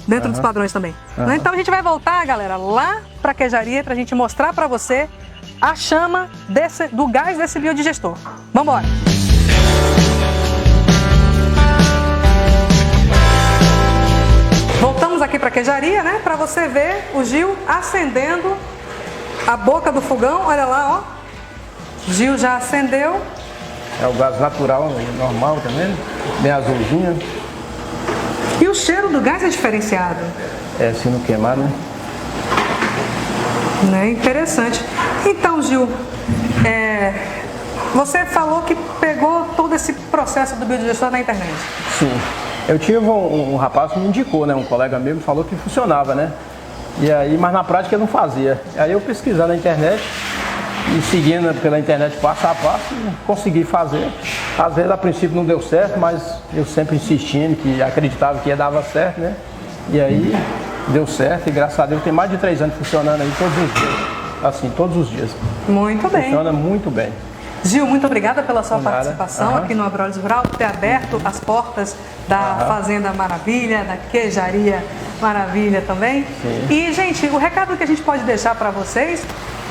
dentro dos padrões também. Então a gente vai voltar, galera, lá para a queijaria para a gente mostrar para você a chama do gás desse biodigestor. Vamos embora! Voltamos aqui para a queijaria, né? Para você ver o Gil acendendo a boca do fogão. Olha lá, ó. Gil já acendeu. É o gás natural, normal, tá vendo? Bem azulzinho. E o cheiro do gás é diferenciado. Se não queimar, né? Interessante. Então, Gil, você falou que pegou todo esse processo do biodigestor na internet. Sim. Eu tive um rapaz que me indicou, né? Um colega meu falou que funcionava, né? E aí, mas na prática eu não fazia. Aí eu pesquisando na internet e seguindo pela internet passo a passo, consegui fazer. Às vezes a princípio não deu certo, mas eu sempre insistindo que acreditava que ia dar certo, né? E aí deu certo e graças a Deus tem mais de 3 anos funcionando aí todos os dias. Assim, todos os dias. Muito bem. Funciona muito bem. Gil, muito obrigada pela sua participação aqui no Abrolhos Rural, por ter aberto as portas da Fazenda Maravilha, da Queijaria Maravilha também. Sim. E, gente, o recado que a gente pode deixar para vocês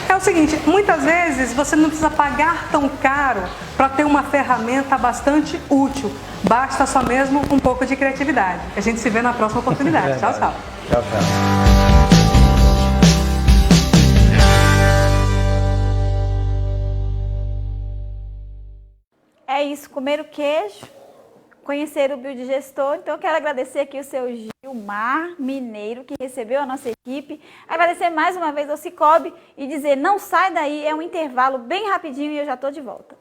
é o seguinte: muitas vezes você não precisa pagar tão caro para ter uma ferramenta bastante útil. Basta só mesmo um pouco de criatividade. A gente se vê na próxima oportunidade. Tchau, tchau. Tchau, tchau. É isso, comer o queijo, conhecer o biodigestor. Então eu quero agradecer aqui o seu Gilmar Mineiro, que recebeu a nossa equipe. Agradecer mais uma vez ao Cicobi e dizer, não sai daí, é um intervalo bem rapidinho e eu já estou de volta.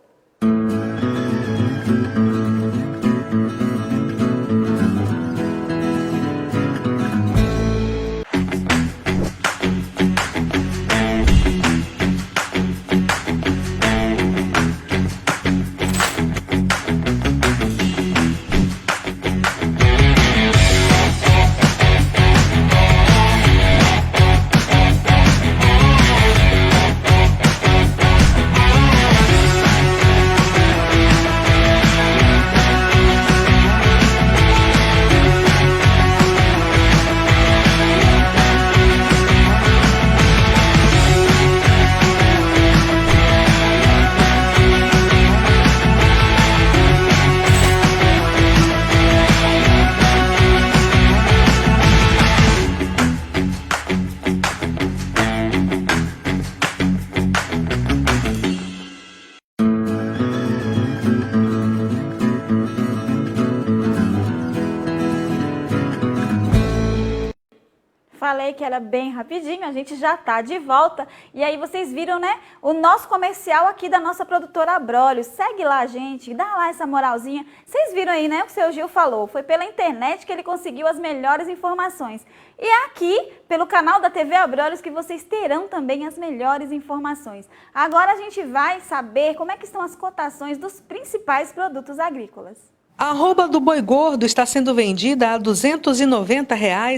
Falei que era bem rapidinho, a gente já tá de volta. E aí vocês viram, né, o nosso comercial aqui da nossa produtora Abrolhos. Segue lá, gente, dá lá essa moralzinha. Vocês viram aí, né, o que o seu Gil falou. Foi pela internet que ele conseguiu as melhores informações. E é aqui, pelo canal da TV Abrolhos, que vocês terão também as melhores informações. Agora a gente vai saber como é que estão as cotações dos principais produtos agrícolas. A arroba do boi gordo está sendo vendida a R$ 290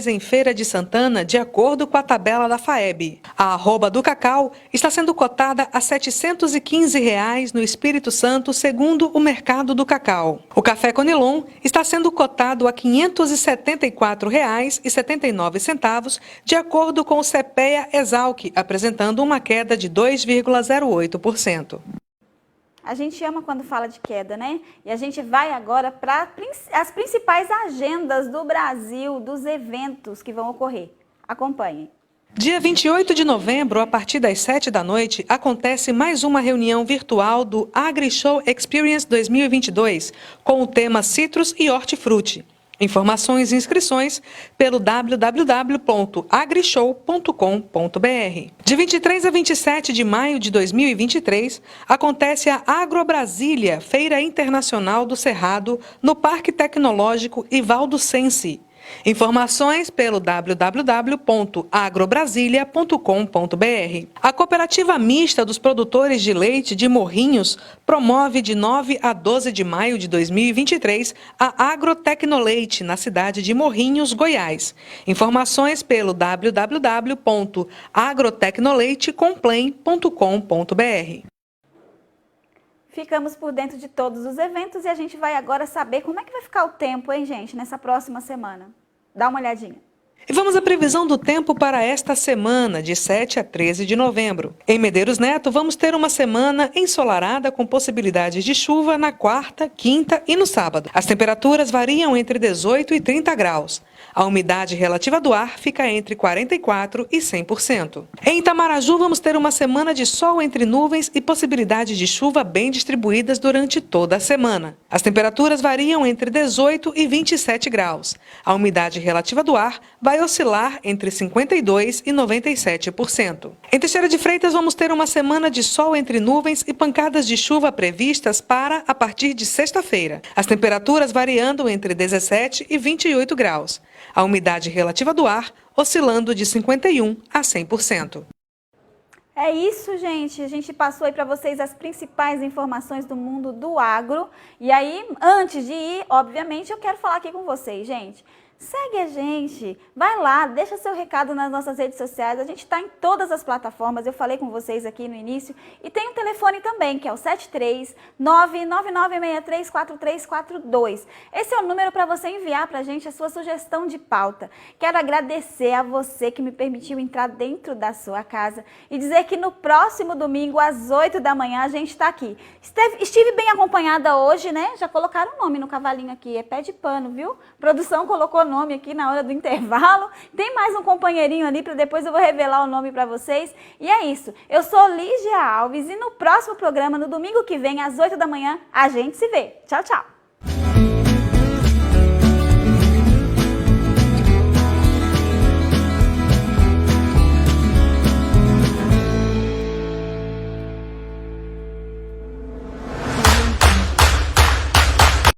em Feira de Santana, de acordo com a tabela da FAEB. A arroba do cacau está sendo cotada a R$ 715 no Espírito Santo, segundo o mercado do cacau. O café Conilon está sendo cotado a R$ 574,79, de acordo com o CPEA Exalc, apresentando uma queda de 2,08%. A gente ama quando fala de queda, né? E a gente vai agora para as principais agendas do Brasil, dos eventos que vão ocorrer. Acompanhem. Dia 28 de novembro, a partir das 7 da noite, acontece mais uma reunião virtual do AgriShow Experience 2022, com o tema Citrus e Hortifruti. Informações e inscrições pelo www.agrishow.com.br. De 23 a 27 de maio de 2023, acontece a AgroBrasília, Feira Internacional do Cerrado, no Parque Tecnológico Ivaldo Sensi. Informações pelo www.agrobrasilia.com.br. A Cooperativa Mista dos Produtores de Leite de Morrinhos promove de 9 a 12 de maio de 2023 a Agrotecnoleite na cidade de Morrinhos, Goiás. Informações pelo www.agrotecnoleitecomplain.com.br. Ficamos por dentro de todos os eventos e a gente vai agora saber como é que vai ficar o tempo, hein, gente, nessa próxima semana. Dá uma olhadinha. E vamos à previsão do tempo para esta semana, de 7 a 13 de novembro. Em Medeiros Neto, vamos ter uma semana ensolarada com possibilidades de chuva na quarta, quinta e no sábado. As temperaturas variam entre 18 e 30 graus. A umidade relativa do ar fica entre 44% e 100%. Em Itamaraju, vamos ter uma semana de sol entre nuvens e possibilidades de chuva bem distribuídas durante toda a semana. As temperaturas variam entre 18 e 27 graus. A umidade relativa do ar vai oscilar entre 52% e 97%. Em Teixeira de Freitas, vamos ter uma semana de sol entre nuvens e pancadas de chuva previstas para a partir de sexta-feira. As temperaturas variando entre 17 e 28 graus. A umidade relativa do ar oscilando de 51% a 100%. É isso, gente. A gente passou aí para vocês as principais informações do mundo do agro. E aí, antes de ir, obviamente, eu quero falar aqui com vocês, gente. Segue a gente, vai lá, deixa seu recado nas nossas redes sociais, a gente está em todas as plataformas, eu falei com vocês aqui no início, e tem um telefone também, que é o 73999634342. Esse é o número para você enviar para a gente a sua sugestão de pauta. Quero agradecer a você que me permitiu entrar dentro da sua casa e dizer que no próximo domingo, às 8 da manhã, a gente está aqui. Estive bem acompanhada hoje, né? Já colocaram o nome no cavalinho aqui, é pé de pano, viu? Produção colocou nome aqui na hora do intervalo. Tem mais um companheirinho ali para depois eu vou revelar o nome para vocês. E é isso. Eu sou Lígia Alves e no próximo programa, no domingo que vem, às 8 da manhã, a gente se vê. Tchau, tchau.